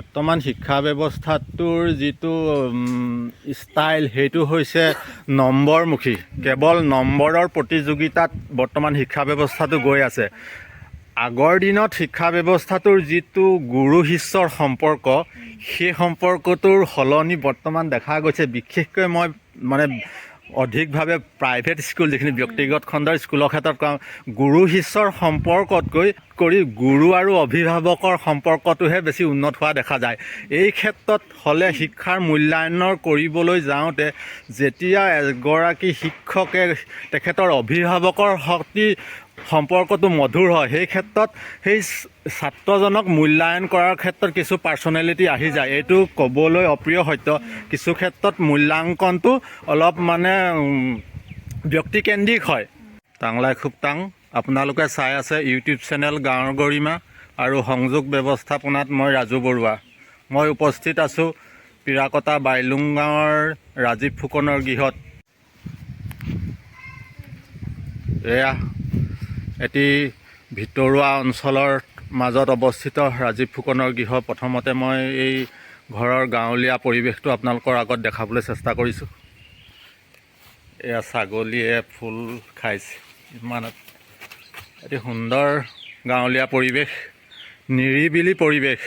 বৰ্তমান শিক্ষা ব্যৱস্থাটোৰ যিটো ষ্টাইল সেইটো হৈছে নম্বৰমুখী। কেৱল নম্বৰৰ প্ৰতিযোগিতাত বৰ্তমান শিক্ষা ব্যৱস্থাটো গৈ আছে। আগৰ দিনত শিক্ষা ব্যৱস্থাটোৰ যিটো গুৰু শিষ্যৰ সম্পৰ্ক, সেই সম্পৰ্কটোৰ সলনি বৰ্তমান দেখা গৈছে। বিশেষকৈ মই অধিকভাৱে প্ৰাইভেট স্কুল, যিখিনি ব্যক্তিগত খণ্ডৰ স্কুলৰ ক্ষেত্ৰত কওঁ, গুৰু শিষ্যৰ সম্পৰ্কতকৈ গুৰু আৰু অভিভাৱকৰ সম্পৰ্কটোহে বেছি উন্নত হোৱা দেখা যায়। এই ক্ষেত্ৰত হ'লে শিক্ষাৰ মূল্যায়নৰ কৰিবলৈ যাওঁতে যেতিয়া এগৰাকী শিক্ষকে তেখেতৰ অভিভাৱকৰ সৈতে সম্পৰ্কটো মধুৰ হয়, সেই ক্ষেত্ৰত সেই ছাত্ৰজনক মূল্যায়ন কৰাৰ ক্ষেত্ৰত কিছু পাৰ্চনেলিটি আহি যায়। এইটো ক'বলৈ অপ্ৰিয় সত্য। কিছু ক্ষেত্ৰত মূল্যাংকনটো অলপ ব্যক্তিকেন্দ্ৰিক হয়। টাংলাই খুব টাং। আপোনালোকে চাই আছে ইউটিউব চেনেল গাঁৱৰ গৰিমা আৰু সংযোগ ব্যৱস্থাপনাত মই ৰাজু বৰুৱা। মই উপস্থিত আছোঁ পিৰাকটা বাইলুং গাঁৱৰ ৰাজীৱ ফুকনৰ গৃহত। এয়া এটি ভিতৰুৱা অঞ্চলৰ মাজত অৱস্থিত ৰাজীৱ ফুকনৰ গৃহ। প্ৰথমতে মই এই ঘৰৰ গাঁৱলীয়া পৰিৱেশটো আপোনালোকৰ আগত দেখাবলৈ চেষ্টা কৰিছোঁ। এয়া ছাগলীয়ে ফুল খাইছে। ইমান এটি সুন্দৰ গাঁৱলীয়া পৰিৱেশ, নিৰিবিলি পৰিৱেশ।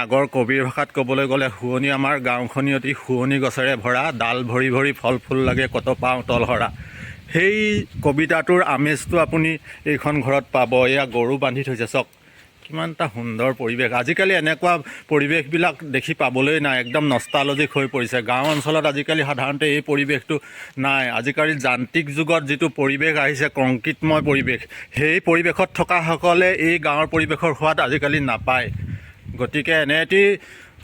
আগৰ কবিৰ ভাষাত ক'বলৈ গ'লে শুৱনি আমাৰ গাঁওখনি অতি শুৱনি গছেৰে ভৰা, ডাল ভৰি ভৰি ফল ফুল লাগে কত পাওঁ তলহৰা। সেই কবিতাটোৰ আমেজটো আপুনি এইখন ঘৰত পাব। এয়া গৰু বান্ধি থৈছে, চাওক কিমান এটা সুন্দৰ পৰিৱেশ। আজিকালি এনেকুৱা পৰিৱেশবিলাক দেখি পাবলৈ নাই, একদম নষ্টালজিক হৈ পৰিছে। গাঁও অঞ্চলত আজিকালি সাধাৰণতে এই পৰিৱেশটো নাই। আজিকালি যান্ত্ৰিক যুগত যিটো পৰিৱেশ আহিছে, কংক্ৰিটময় পৰিৱেশ, সেই পৰিৱেশত থকাসকলে এই গাঁৱৰ পৰিৱেশৰ সোৱাদ আজিকালি নাপায়। গতিকে এনে এটি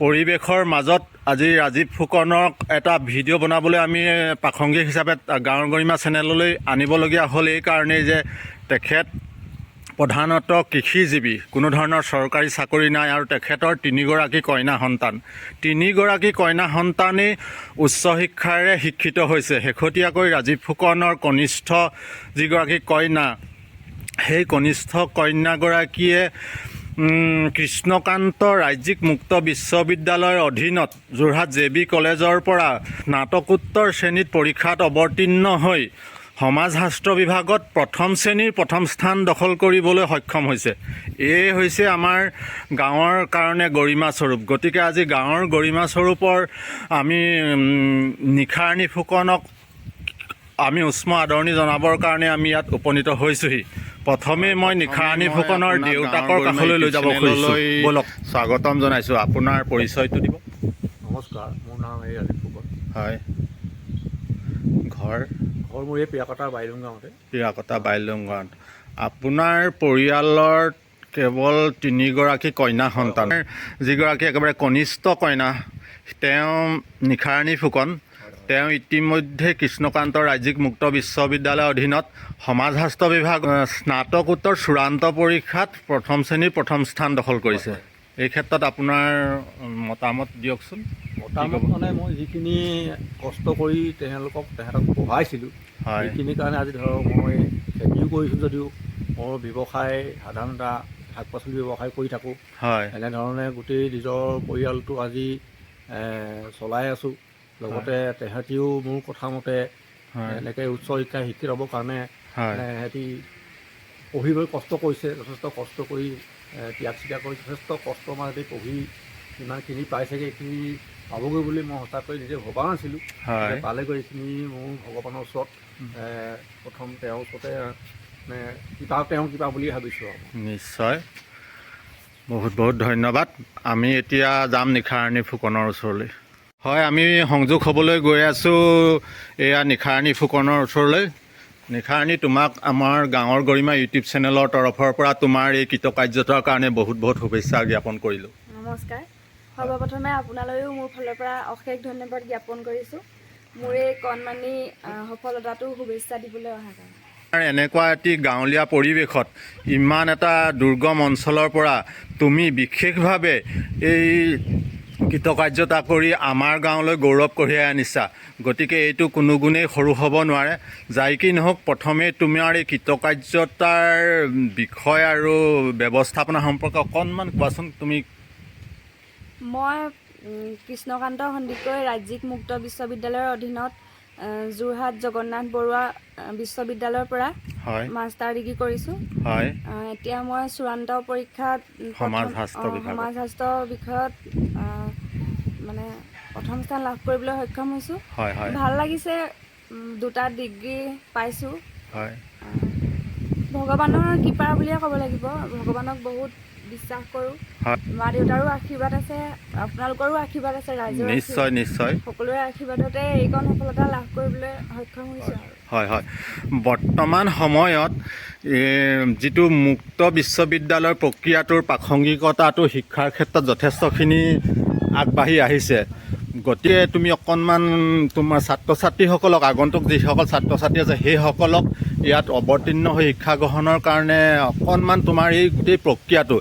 পৰিৱেশৰ মাজত আজি ৰাজীৱ ফুকনক এটা ভিডিঅ' বনাবলৈ আমি প্ৰাসংগিক হিচাপে গাঁৱৰ গৰিমা চেনেললৈ আনিবলগীয়া হ'ল। এই কাৰণেই যে তেখেত প্ৰধানত কৃষিজীৱী, কোনো ধৰণৰ চৰকাৰী চাকৰি নাই আৰু তেখেতৰ 3গৰাকী কন্যা সন্তান। 3গৰাকী কন্যা সন্তানেই উচ্চ শিক্ষাৰে শিক্ষিত হৈছে। শেহতীয়াকৈ ৰাজীৱ ফুকনৰ কনিষ্ঠ যিগৰাকী কন্যা, সেই কনিষ্ঠ কন্যাগৰাকীয়ে কৃষ্ণকান্ত ৰাজ্যিক মুক্ত বিশ্ববিদ্যালয়ৰ অধীনত যোৰহাট JB কলেজৰ পৰা স্নাতকোত্তৰ শ্ৰেণীত পৰীক্ষাত অৱতীৰ্ণ হৈ সমাজশাস্ত্ৰ বিভাগত প্ৰথম শ্ৰেণীৰ প্ৰথম স্থান দখল কৰিবলৈ সক্ষম হৈছে। এই হৈছে আমাৰ গাঁৱৰ কাৰণে গৰিমা স্বৰূপ। গতিকে আজি গাঁৱৰ গৰিমা স্বৰূপৰ আমি নিখাৰণী ফুকনক আমি উষ্ম আদৰণি জনাবৰ কাৰণে আমি ইয়াত উপনীত হৈছোঁহি। প্ৰথমে মই নিখাৰণী ফুকনৰ দেউতাকৰ কাষলৈ লৈ যাব খুজিছোঁ। বলক, স্বাগতম জনাইছোঁ। আপোনাৰ পৰিচয়টো দিব। নমস্কাৰ, মোৰ নাম ৰাজীৱ ফুকন। হয়। ঘৰ মোৰ এই পিৰাকটা বাইলুং গাঁৱতে। পিৰাকটা বাইলুং গাঁৱত আপোনাৰ পৰিয়ালত কেৱল 3গৰাকী কন্যা সন্তান। যিগৰাকী একেবাৰে কনিষ্ঠ কন্যা, তেওঁ নিখাৰণী ফুকন। তেওঁ ইতিমধ্যে কৃষ্ণকান্ত ৰাজ্যিক মুক্ত বিশ্ববিদ্যালয়ৰ অধীনত সমাজশাস্ত্ৰ বিভাগ স্নাতকোত্তৰ চূড়ান্ত পৰীক্ষাত প্ৰথম শ্ৰেণীৰ প্ৰথম স্থান দখল কৰিছে। এই ক্ষেত্ৰত আপোনাৰ মতামত দিয়কচোন। মতামত মই যিখিনি কষ্ট কৰি তেহেঁতক পঢ়াইছিলোঁ, সেইখিনিৰ কাৰণে আজি ধৰক মই খেতিও কৰিছোঁ যদিও মোৰ ব্যৱসায় সাধাৰণ এটা শাক পাচলি ব্যৱসায় কৰি থাকোঁ। এনেধৰণে গোটেই নিজৰ পৰিয়ালটো আজি চলাই আছোঁ। লগতে তেহেঁতিও মোৰ কথামতে এনেকৈ উচ্চ শিক্ষাত শিক্ষিত হ'বৰ কাৰণে সিহঁতি পঢ়িবলৈ কষ্ট কৰিছে। যথেষ্ট কষ্ট কৰি ত্যাগ স্বীকাৰ কৰি যথেষ্ট কষ্ট মাজতে পঢ়ি ইমানখিনি পাইছেগৈ। এইখিনি পাবগৈ বুলি মই সঁচাকৈ নিজে ভবা নাছিলোঁ। পালেগৈ। এইখিনি মোৰ ভগৱানৰ ওচৰত প্ৰথম তেওঁৰ ওচৰতে তেওঁ কিবা বুলি ভাবিছোঁ আৰু। নিশ্চয়, বহুত বহুত ধন্যবাদ। আমি এতিয়া যাম নিখাৰণী ফুকনৰ ওচৰলৈ। হয়, আমি সংযোগ হ'বলৈ গৈ আছোঁ এয়া নিখাৰণী ফুকনৰ ওচৰলৈ। নিখাৰণী, তোমাক আমাৰ গাঁৱৰ গৰিমা ইউটিউব চেনেলৰ তৰফৰ পৰা তোমাৰ এই কৃতকাৰ্যতাৰ কাৰণে বহুত বহুত শুভেচ্ছা জ্ঞাপন কৰিলোঁ। নমস্কাৰ। সৰ্বপ্ৰথমে আপোনালৈও মোৰ ফালৰ পৰা অশেষ ধন্যবাদ জ্ঞাপন কৰিছোঁ, মোৰ এই কণমানি সফলতাটো শুভেচ্ছা দিবলৈ অহা কাৰণে। এনেকুৱা এটি গাঁৱলীয়া পৰিৱেশত ইমান এটা দুৰ্গম অঞ্চলৰ পৰা তুমি বিশেষভাৱে এই কৃতকাৰ্যতা কৰি আমাৰ গাঁৱলৈ গৌৰৱ কঢ়িয়াই আনিছা। গতিকে এইটো কোনো গুণেই সৰু হ'ব নোৱাৰে। যাই কি নহওক, প্ৰথমে তোমাৰ এই কৃতকাৰ্যতাৰ বিষয় আৰু ব্যৱস্থাপনা সম্পৰ্কে অকণমান কোৱাচোন। তুমি মই কৃষ্ণকান্ত সন্দিকৈ ৰাজ্যিক মুক্ত বিশ্ববিদ্যালয়ৰ অধীনত যোৰহাট জগন্নাথ বৰুৱা বিশ্ববিদ্যালয়ৰ পৰা হয় মাষ্টাৰ ডিগ্ৰী কৰিছোঁ। হয় এতিয়া মই চূড়ান্ত পৰীক্ষাত সমাজশাস্ত্ৰ বিভাগত। সমাজশাস্ত্ৰ বিষয়ত মানে প্ৰথম স্থান লাভ কৰিবলৈ সক্ষম হৈছোঁ। হয় হয় ভাল লাগিছে, দুটা ডিগ্ৰী পাইছোঁ। হয় ভগৱানৰ কৃপা বুলিয়ে ক'ব লাগিব। ভগৱানক বহুত বিশ্বাস কৰোঁ। হয় মা দেউতাৰো আশীৰ্বাদ আছে, আপোনালোকৰো আশীৰ্বাদ আছে, ৰাইজৰ নিশ্চয় নিশ্চয় সকলোৰে আশীৰ্বাদতে এইকণ সফলতা লাভ কৰিবলৈ সক্ষম হৈছোঁ আৰু। হয় হয় বৰ্তমান সময়ত যিটো মুক্ত বিশ্ববিদ্যালয়ৰ প্ৰক্ৰিয়াটোৰ প্ৰাসংগিকতাটো শিক্ষাৰ ক্ষেত্ৰত যথেষ্টখিনি আগবাঢ়ি আহিছে। গতিকে তুমি অকণমান তোমাৰ ছাত্ৰ ছাত্ৰীসকলক, আগন্তুক যিসকল ছাত্ৰ ছাত্ৰী আছে সেইসকলক ইয়াত অৱতীৰ্ণ হৈ শিক্ষা গ্ৰহণৰ কাৰণে অকণমান তোমাৰ এই গোটেই প্ৰক্ৰিয়াটো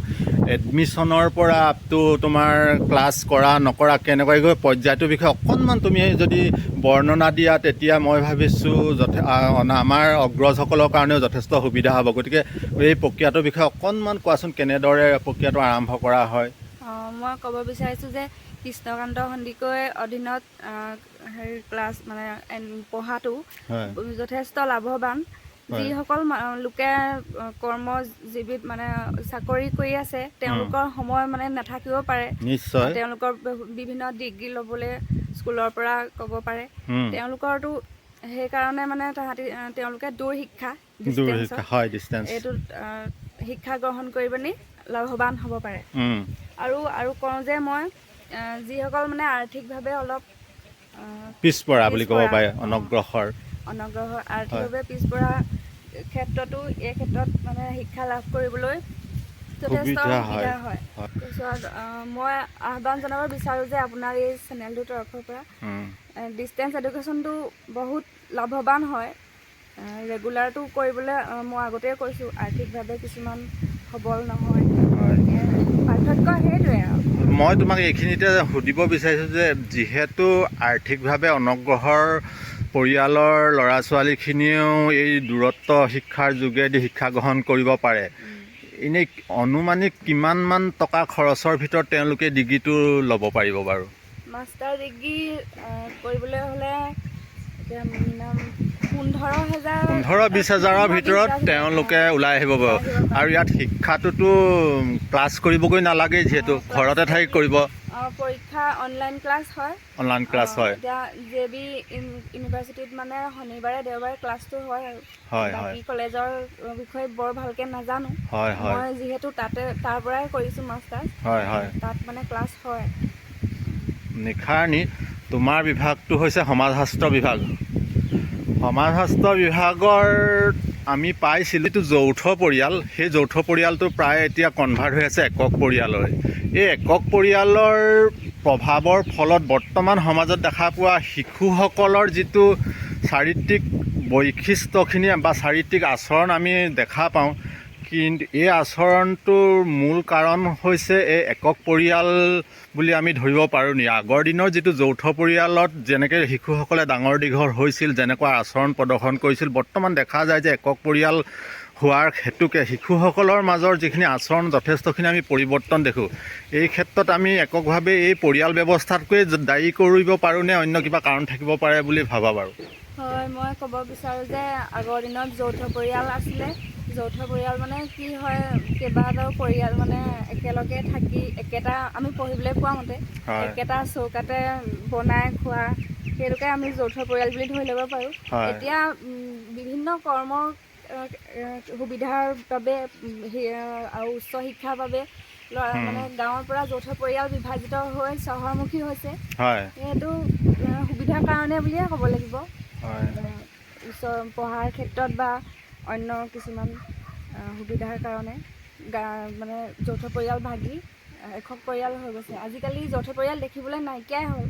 এডমিশ্যনৰ পৰা আপটো তোমাৰ ক্লাছ কৰা নকৰা কেনেকুৱাকৈ পৰ্যায়টোৰ বিষয়ে অকণমান তুমি যদি বৰ্ণনা দিয়া, তেতিয়া মই ভাবিছোঁ আমাৰ অগ্ৰজসকলৰ কাৰণেও যথেষ্ট সুবিধা হ'ব। গতিকে এই প্ৰক্ৰিয়াটোৰ বিষয়ে অকণমান কোৱাচোন, কেনেদৰে প্ৰক্ৰিয়াটো আৰম্ভ কৰা হয়? মই ক'ব বিচাৰিছোঁ যে কৃষ্ণকান্ত সন্দিকৈ অধীনত ক্লাছ মানে পঢ়াটো যথেষ্ট লাভৱান। যিসকল লোকে কৰ্মজীৱিত মানে চাকৰি কৰি আছে তেওঁলোকৰ সময় মানে নাথাকিব পাৰে। নিশ্চয় তেওঁলোকৰ বিভিন্ন ডিগ্ৰী ল'বলৈ স্কুলৰ পৰা ক'ব পাৰে। তেওঁলোকৰতো সেইকাৰণে মানে তেওঁলোকে দূৰ শিক্ষা এইটোত শিক্ষা গ্ৰহণ কৰি পিনি লাভৱান হ'ব পাৰে। আৰু কওঁ যে মই যিসকল মানে আৰ্থিকভাৱে অলপ পিছপৰা বুলি ক'ব পাৰে, অনগ্ৰসৰ আৰ্থিকভাৱে পিছপৰা ক্ষেত্ৰতো এই ক্ষেত্ৰত মানে শিক্ষা লাভ কৰিবলৈ যথেষ্ট সুবিধা হয়। তাৰপিছত মই আহ্বান জনাব বিচাৰোঁ যে আপোনাৰ এই চেনেলটোৰ তৰফৰ পৰা ডিষ্টেঞ্চ এডুকেশ্যনটো বহুত লাভৱান হয়। ৰেগুলাৰটো কৰিবলৈ মই আগতেই কৈছোঁ, আৰ্থিকভাৱে কিছুমান সবল নহয়, পাৰ্থক্য সেইটোৱে আৰু। মই তোমাক এইখিনিতে সুধিব বিচাৰিছোঁ যে যিহেতু আৰ্থিকভাৱে অনগ্ৰসৰ পৰিয়ালৰ ল'ৰা ছোৱালীখিনিয়েও এই দূৰত্ব শিক্ষাৰ যোগেদি শিক্ষা গ্ৰহণ কৰিব পাৰে, এনেই অনুমানিক কিমানমান টকা খৰচৰ ভিতৰত তেওঁলোকে ডিগ্ৰীটো ল'ব পাৰিব বাৰু? মাষ্টাৰ ডিগ্ৰী কৰিবলৈ হ'লে এতিয়া মিনিমাম 15-20 হাজাৰৰ ভিতৰত তেওঁলোকে ওলাই আহিব বাৰু। আৰু ইয়াত শিক্ষাটোতো ক্লাছ কৰিবগৈ নালাগে, যিহেতু ঘৰতে থাকি কৰিব। পৰীক্ষা অনলাইন ক্লাছ হয়। অনলাইন ক্লাছ হয়। এতিয়া JB ইউনিভাৰ্চিটিত মানে শনিবাৰে দেওবাৰে ক্লাছটো হয় আৰু। বাকী কলেজৰ বিষয়ে বৰ ভালকৈ নাজানো। মই যিহেতু তাৰ পৰাই কৰিছোঁ মাষ্টাৰ, তাত মানে ক্লাছ হয়। নিশাৰণী, তোমাৰ বিভাগটো হৈছে সমাজশাস্ত্ৰ বিভাগ। সমাজশাস্ত্ৰ বিভাগৰ আমি পাইছিলোঁ যিটো যৌথ পৰিয়াল, সেই যৌথ পৰিয়ালটো প্ৰায় এতিয়া কনভাৰ্ট হৈ আছে একক পৰিয়াললৈ। এই একক পৰিয়ালৰ প্ৰভাৱৰ ফলত বৰ্তমান সমাজত দেখা পোৱা শিশুসকলৰ যিটো চাৰিত্ৰিক বৈশিষ্ট্যখিনি বা চাৰিত্ৰিক আচৰণ আমি দেখা পাওঁ, কিন্তু এই আচৰণটোৰ মূল কাৰণ হৈছে এই একক পৰিয়াল বুলি আমি ধৰিব পাৰোঁ নি? আগৰ দিনৰ যিটো যৌথ পৰিয়ালত যেনেকৈ শিশুসকলে ডাঙৰ দীঘল হৈছিল, যেনেকুৱা আচৰণ প্ৰদৰ্শন কৰিছিল, বৰ্তমান দেখা যায় যে একক পৰিয়াল হোৱাৰ হেতুকে শিশুসকলৰ মাজৰ যিখিনি আচৰণ যথেষ্টখিনি আমি পৰিৱৰ্তন দেখোঁ। এই ক্ষেত্ৰত আমি এককভাৱে এই পৰিয়াল ব্যৱস্থাতকৈ দায়ী কৰিব পাৰোঁ নে অন্য কিবা কাৰণ থাকিব পাৰে বুলি ভাবা বাৰু? হয়, মই ক'ব বিচাৰোঁ যে আগৰ দিনত যৌথ পৰিয়াল আছিলে। যৌথ পৰিয়াল মানে কি হয়, কেইবাটাও পৰিয়াল মানে একেলগে থাকি একেটা আমি পঢ়িবলৈ পোৱা মতে একেটা চৌকাতে বনাই খোৱা, সেইটোকে আমি যৌথ পৰিয়াল বুলি ধৰি ল'ব পাৰোঁ। এতিয়া বিভিন্ন কৰ্মৰ সুবিধাৰ বাবে আৰু উচ্চ শিক্ষাৰ বাবে মানে গাঁৱৰ পৰা যৌথ পৰিয়াল বিভাজিত হৈ চহৰমুখী হৈছে। সেইটো সুবিধাৰ কাৰণে বুলিয়ে ক'ব লাগিব। পঢ়াৰ ক্ষেত্ৰত বা অন্য কিছুমান সুবিধাৰ কাৰণে মানে যৌথ পৰিয়াল ভাগি একক পৰিয়াল হৈ গৈছে। আজিকালি যৌথ পৰিয়াল দেখিবলৈ নাইকিয়াই হ'ল।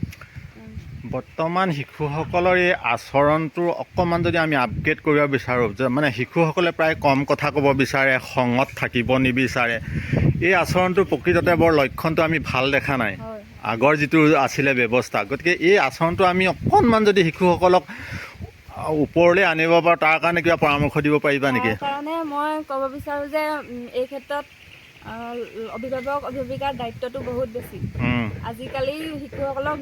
বৰ্তমান শিশুসকলৰ এই আচৰণটো অকণমান যদি আমি আপগ্ৰেড কৰিব বিচাৰোঁ, যে মানে শিশুসকলে প্ৰায় কম কথা ক'ব বিচাৰে, খঙত থাকিব নিবিচাৰে, এই আচৰণটোৰ প্ৰকৃততে বৰ লক্ষণটো আমি ভাল দেখা নাই আগৰ যিটো আছিলে ব্যৱস্থা। গতিকে এই আচৰণটো আমি অকণমান যদি শিশুসকলক ওপৰলৈ আনিব পাৰোঁ, তাৰ কাৰণে কিবা পৰামৰ্শ দিব পাৰিবা নেকি? তাৰ কাৰণে মই ক'ব বিচাৰোঁ যে এই ক্ষেত্ৰত অভিভাৱক অভিভাৱিকাৰ দায়িত্বটো বহুত বেছি। আজিকালি শিশুসকলক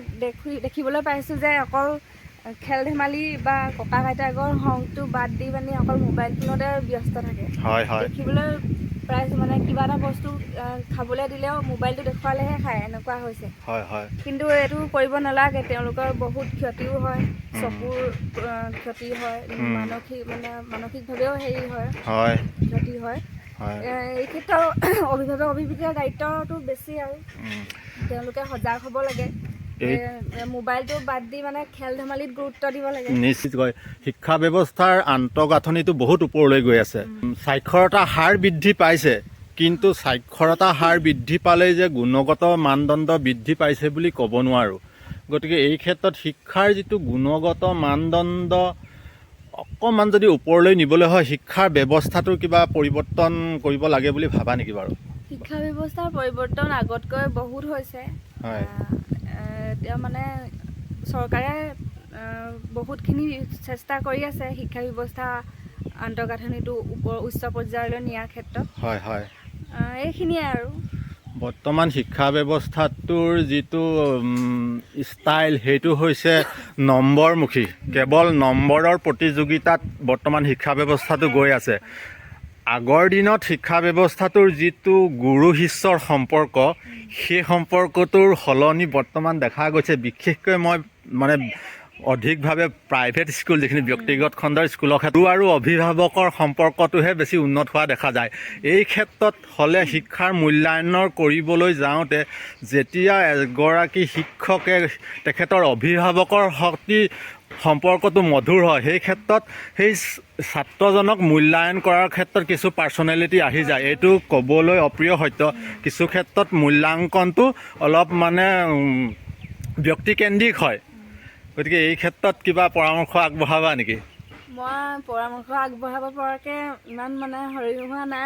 দেখিবলৈ পাইছোঁ যে অকল খেল ধেমালি বা ককা আইতাকৰ সংগটো বাদ দি মানে অকল মোবাইল ফোনতে ব্যস্ত থাকে। দেখিবলৈ প্ৰায় মানে কিবা এটা বস্তু খাবলৈ দিলেও মোবাইলটো দেখুৱালেহে খায়, এনেকুৱা হৈছে। কিন্তু এইটো কৰিব নালাগে, তেওঁলোকৰ বহুত ক্ষতিও হয়, চকুৰ ক্ষতি হয়, মানসিকভাৱেও হেৰি হয়, ক্ষতি হয়। এই ক্ষেত্ৰত অভিভাৱক অভিভাৱিকাৰ দায়িত্বটো বেছি আৰু তেওঁলোকে সজাগ হ'ব লাগে। মোবাইলটো বাদ দি মানে খেল ধেমালিত গুৰুত্ব দিব লাগে। নিশ্চিতকৈ শিক্ষা ব্যৱস্থাৰ আন্তঃগাঁথনিটো বহুত ওপৰলৈ গৈ আছে। সাক্ষৰতা হাৰ বৃদ্ধি পাইছে, কিন্তু সাক্ষৰতা হাৰ বৃদ্ধি পালেই যে গুণগত মানদণ্ড বৃদ্ধি পাইছে বুলি ক'ব নোৱাৰোঁ। গতিকে এই ক্ষেত্ৰত শিক্ষাৰ যিটো গুণগত মানদণ্ড অকণমান যদি ওপৰলৈ নিবলৈ হয়, শিক্ষাৰ ব্যৱস্থাটোৰ কিবা পৰিৱৰ্তন কৰিব লাগে বুলি ভাবা নেকি বাৰু? শিক্ষা ব্যৱস্থাৰ পৰিৱৰ্তন আগতকৈ বহুত হৈছে। এতিয়া মানে চৰকাৰে বহুতখিনি চেষ্টা কৰি আছে শিক্ষা ব্যৱস্থা আন্তঃগাঁথনিটো উচ্চ পৰ্যায়লৈ নিয়াৰ ক্ষেত্ৰত। এইখিনিয়ে আৰু বৰ্তমান শিক্ষা ব্যৱস্থাটোৰ যিটো ষ্টাইল সেইটো হৈছে নম্বৰমুখী, কেৱল নম্বৰৰ প্ৰতিযোগিতাত বৰ্তমান শিক্ষা ব্যৱস্থাটো গৈ আছে। আগৰ দিনত শিক্ষা ব্যৱস্থাটোৰ যিটো গুৰু শিষ্যৰ সম্পৰ্ক, সেই সম্পৰ্কটোৰ সলনি বৰ্তমান দেখা গৈছে। বিশেষকৈ মই মানে অধিকভাৱে প্ৰাইভেট স্কুল, যিখিনি ব্যক্তিগত খণ্ডৰ স্কুলৰ ক্ষেত্ৰত আৰু অভিভাৱকৰ সম্পৰ্কটোহে বেছি উন্নত হোৱা দেখা যায়। এই ক্ষেত্ৰত হ'লে শিক্ষাৰ মূল্যায়নৰ কৰিবলৈ যাওঁতে যেতিয়া এগৰাকী শিক্ষকে তেখেতৰ অভিভাৱকৰ সৈতে সম্পৰ্কটো মধুৰ হয়, সেই ক্ষেত্ৰত সেই ছাত্ৰজনক মূল্যায়ন কৰাৰ ক্ষেত্ৰত কিছু পাৰ্চনেলিটি আহি যায়। এইটো ক'বলৈ অপ্ৰিয় সত্য, কিছু ক্ষেত্ৰত মূল্যাংকনটো অলপ মানে ব্যক্তিকেন্দ্ৰিক হয়। গতিকে এই ক্ষেত্ৰত কিবা পৰামৰ্শ আগবঢ়াবা নেকি? মই পৰামৰ্শ আগবঢ়াব পৰাকৈ ইমান মানে হেৰি হোৱা নাই,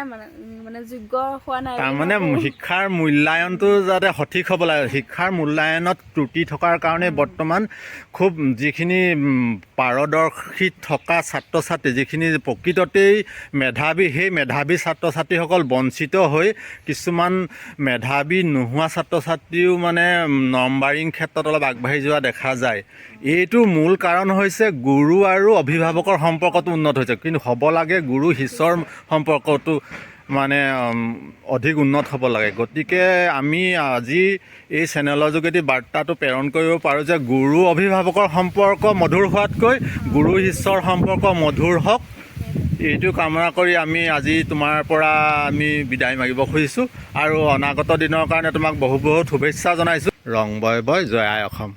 মানে যোগ্য হোৱা নাই। তাৰমানে শিক্ষাৰ মূল্যায়নটো যাতে সঠিক হ'ব লাগে, শিক্ষাৰ মূল্যায়নত ত্ৰুটি থকাৰ কাৰণে বৰ্তমান খুব যিখিনি পাৰদৰ্শী থকা ছাত্ৰ ছাত্ৰী, যিখিনি প্ৰকৃততেই মেধাৱী, সেই মেধাৱী ছাত্ৰ ছাত্ৰীসকল বঞ্চিত হৈ কিছুমান মেধাৱী নোহোৱা ছাত্ৰ ছাত্ৰীও মানে নম্বৰিং ক্ষেত্ৰত অলপ আগবাঢ়ি যোৱা দেখা যায়। এইটো মূল কাৰণ হৈছে গুৰু আৰু অভিভাৱকৰ সম্পৰ্কটো উন্নত হৈছে, কিন্তু হ'ব লাগে গুৰু শিষ্যৰ সম্পৰ্কটো মানে অধিক উন্নত হ'ব লাগে। গতিকে আমি আজি এই চেনেলৰ যোগেদি বাৰ্তাটো প্ৰেৰণ কৰিব পাৰোঁ যে গুৰু অভিভাৱকৰ সম্পৰ্ক মধুৰ হোৱাতকৈ গুৰু শিষ্যৰ সম্পৰ্ক মধুৰ হওক, এইটো কামনা কৰি আমি আজি তোমাৰ পৰা আমি বিদায় মাগিব খুজিছোঁ আৰু অনাগত দিনৰ কাৰণে তোমাক বহুত বহুত শুভেচ্ছা জনাইছোঁ। ৰং বয় বয়, জয় আই অসম।